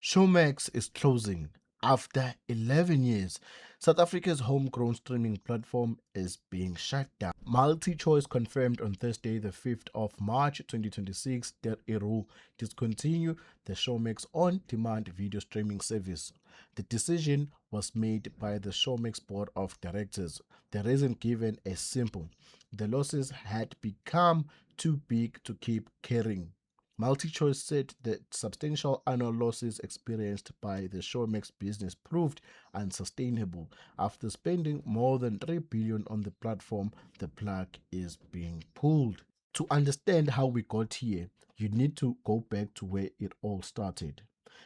Showmax is closing after 11 years. South Africa's homegrown streaming platform is being shut down. MultiChoice confirmed on Thursday, the 5th of March 2026, that it will discontinue the Showmax on demand video streaming service. The decision was made by the Showmax board of directors. The reason given is simple: the losses had become too big to keep carrying. MultiChoice said that substantial annual losses experienced by the Showmax business proved unsustainable. After spending more than 3 billion on the platform, the plug is being pulled. To understand how we got here, you need to go back to where it all started.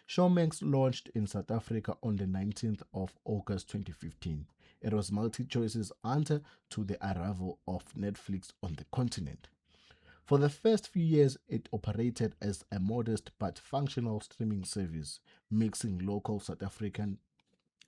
Showmax launched in South Africa on the 19th of August 2015. It was MultiChoice's answer to the arrival of Netflix on the continent. For the first few years, it operated as a modest but functional streaming service, mixing local South African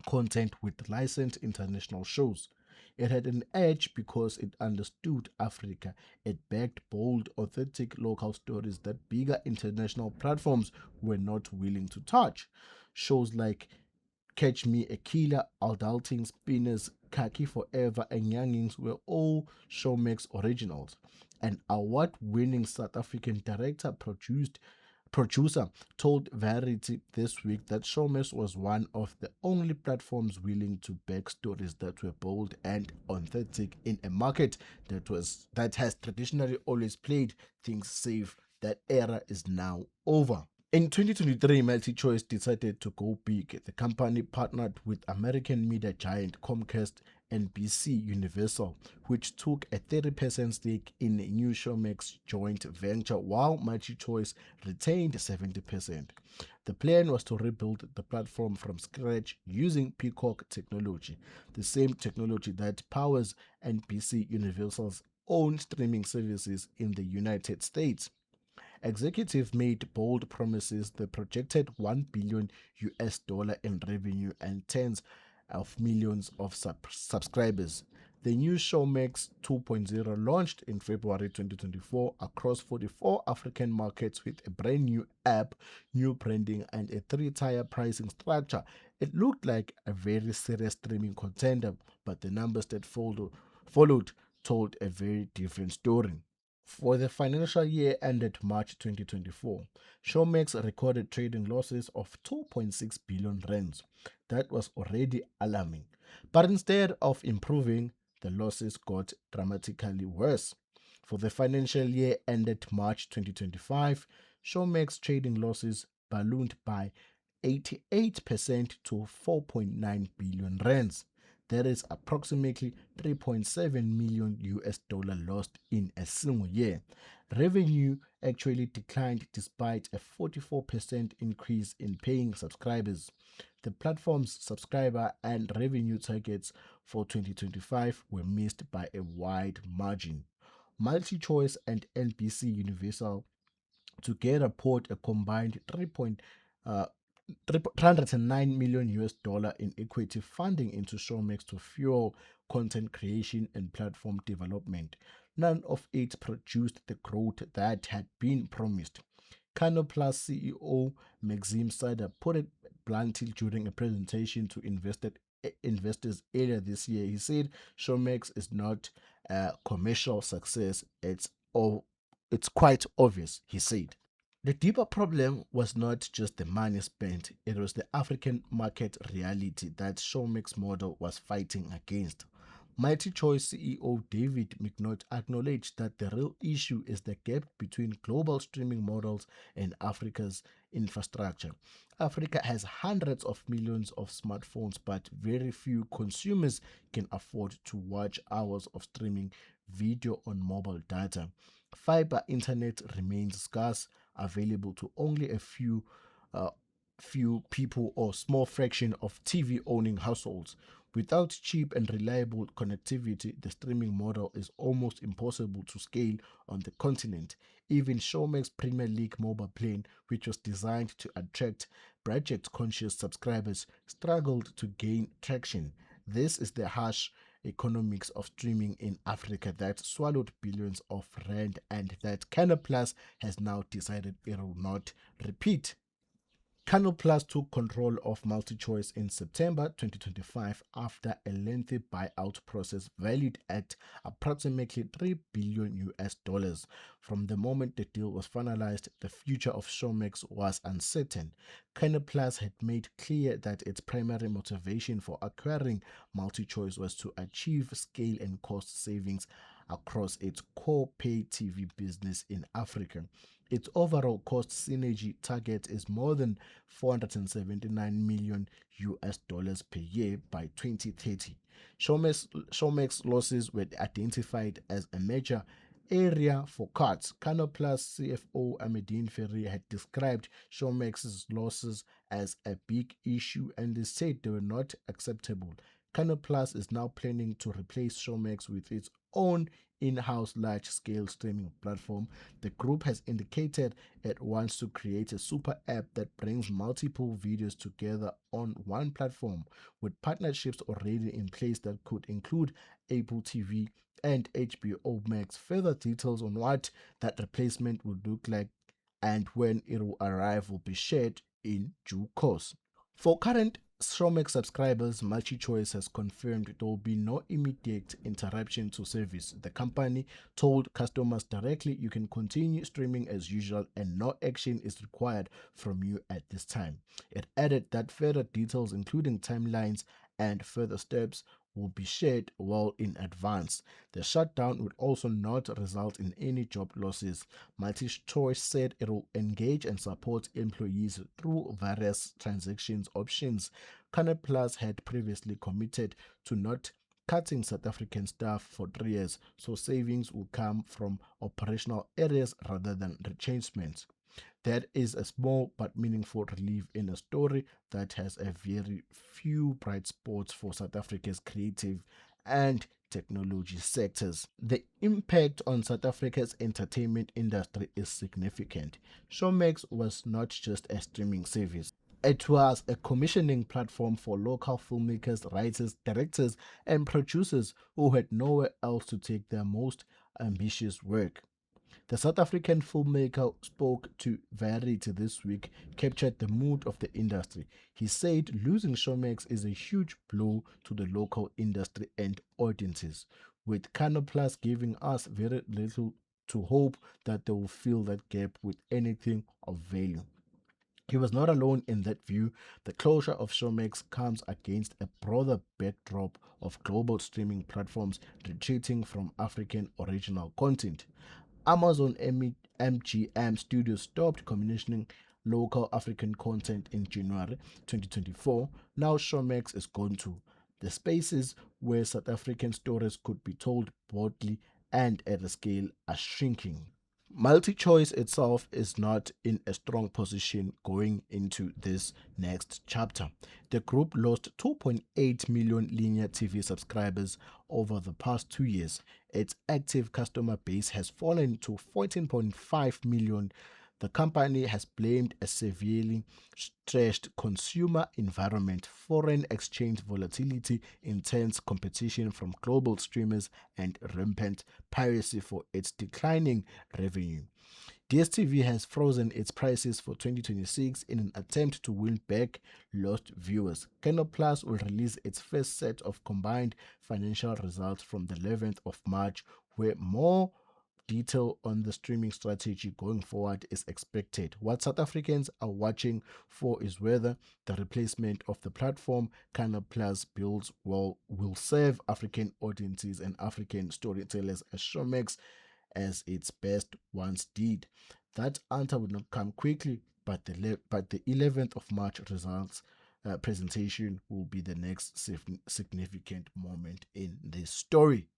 content with licensed international shows. It had an edge because it understood Africa. It backed bold, authentic local stories that bigger international platforms were not willing to touch. Shows like Catch Me a Killer, Adulting Spinners, Khaki Forever, and Youngings were all Showmax originals. An award-winning South African producer told Variety this week that Showmax was one of the only platforms willing to back stories that were bold and authentic in a market that has traditionally always played things safe. That era is now over. In 2023, MultiChoice decided to go big. The company partnered with American media giant Comcast NBC Universal, which took a 30% stake in a new Showmax joint venture, while MultiChoice retained 70%. The plan was to rebuild the platform from scratch using Peacock technology, the same technology that powers NBC Universal's own streaming services in the United States. Executive made bold promises: the projected 1 billion US dollar in revenue and tens of millions of subscribers. The new Showmax 2.0 launched in February 2024 across 44 African markets with a brand new app, new branding, and a three-tier pricing structure. It looked like a very serious streaming contender, but the numbers that followed told a very different story. For the financial year ended March 2024, Showmax recorded trading losses of 2.6 billion rands. That was already alarming. But instead of improving, the losses got dramatically worse. For the financial year ended March 2025, Showmax trading losses ballooned by 88% to 4.9 billion rands. That is approximately 3.7 million US dollar lost in a single year. Revenue actually declined despite a 44% increase in paying subscribers. The platform's subscriber and revenue targets for 2025 were missed by a wide margin. MultiChoice and NBC Universal together poured a combined 309 million US dollar in equity funding into Showmax to fuel content creation and platform development. None of it produced the growth that had been promised. Canoplus CEO Maxime Saada put it bluntly during a presentation to investors earlier this year. He said Showmax is not a commercial success. It's quite obvious, he said. The deeper problem was not just the money spent, it was the African market reality that Showmax model was fighting against. Mighty Choice CEO David McNaught acknowledged that the real issue is the gap between global streaming models and Africa's infrastructure. Africa has hundreds of millions of smartphones, but very few consumers can afford to watch hours of streaming video on mobile data. Fiber internet remains scarce, available to only a uh, few people or small fraction of TV owning households. Without cheap and reliable connectivity, the streaming model is almost impossible to scale on the continent. Even Showmax Premier League mobile plan, which was designed to attract budget conscious subscribers, struggled to gain traction. This is the harsh economics of streaming in Africa that swallowed billions of rand and that Canal Plus has now decided it will not repeat. Canal Plus took control of MultiChoice in September 2025 after a lengthy buyout process valued at approximately 3 billion US dollars. From the moment the deal was finalized, the future of Showmax was uncertain. Canal Plus had made clear that its primary motivation for acquiring MultiChoice was to achieve scale and cost savings across its core pay TV business in Africa. Its overall cost synergy target is more than 479 million US dollars per year by 2030. Showmax losses were identified as a major area for cuts. Canal Plus CFO Ahmadine Ferry had described Showmax's losses as a big issue and said they were not acceptable. Canal Plus is now planning to replace Showmax with its own in-house large-scale streaming platform. The group has indicated it wants to create a super app that brings multiple videos together on one platform, with partnerships already in place that could include Apple TV and HBO Max. Further details on what that replacement would look like and when it will arrive will be shared in due course. For current Showmax subscribers, MultiChoice has confirmed there will be no immediate interruption to service. The company told customers directly you can continue streaming as usual and no action is required from you at this time. It added that further details, including timelines and further steps, will be shared well in advance. The shutdown would also not result in any job losses. MultiChoice said it will engage and support employees through various transactions options. Canal Plus had previously committed to not cutting South African staff for 3 years, so savings will come from operational areas rather than retrenchments. That is a small but meaningful relief in a story that has a very few bright spots for South Africa's creative and technology sectors. The impact on South Africa's entertainment industry is significant. Showmax was not just a streaming service. It was a commissioning platform for local filmmakers, writers, directors, and producers who had nowhere else to take their most ambitious work. The South African filmmaker spoke to Variety this week, captured the mood of the industry. He said losing Showmax is a huge blow to the local industry and audiences, with Canal Plus giving us very little to hope that they will fill that gap with anything of value. He was not alone in that view. The closure of Showmax comes against a broader backdrop of global streaming platforms retreating from African original content. Amazon MGM Studios stopped commissioning local African content in January 2024. Now Showmax is gone too. The spaces where South African stories could be told boldly and at a scale are shrinking. MultiChoice itself is not in a strong position going into this next chapter. The group lost 2.8 million linear TV subscribers over the past 2 years. Its active customer base has fallen to 14.5 million. The company has blamed a severely stressed consumer environment, foreign exchange volatility, intense competition from global streamers, and rampant piracy for its declining revenue. DStv has frozen its prices for 2026 in an attempt to win back lost viewers. Canal Plus will release its first set of combined financial results from the 11th of March, where more detail on the streaming strategy going forward is expected. What South Africans are watching for is whether the replacement of the platform Canal Plus builds will serve African audiences and African storytellers as Showmax as its best once did. That answer would not come quickly, but the 11th of March results presentation will be the next significant moment in this story.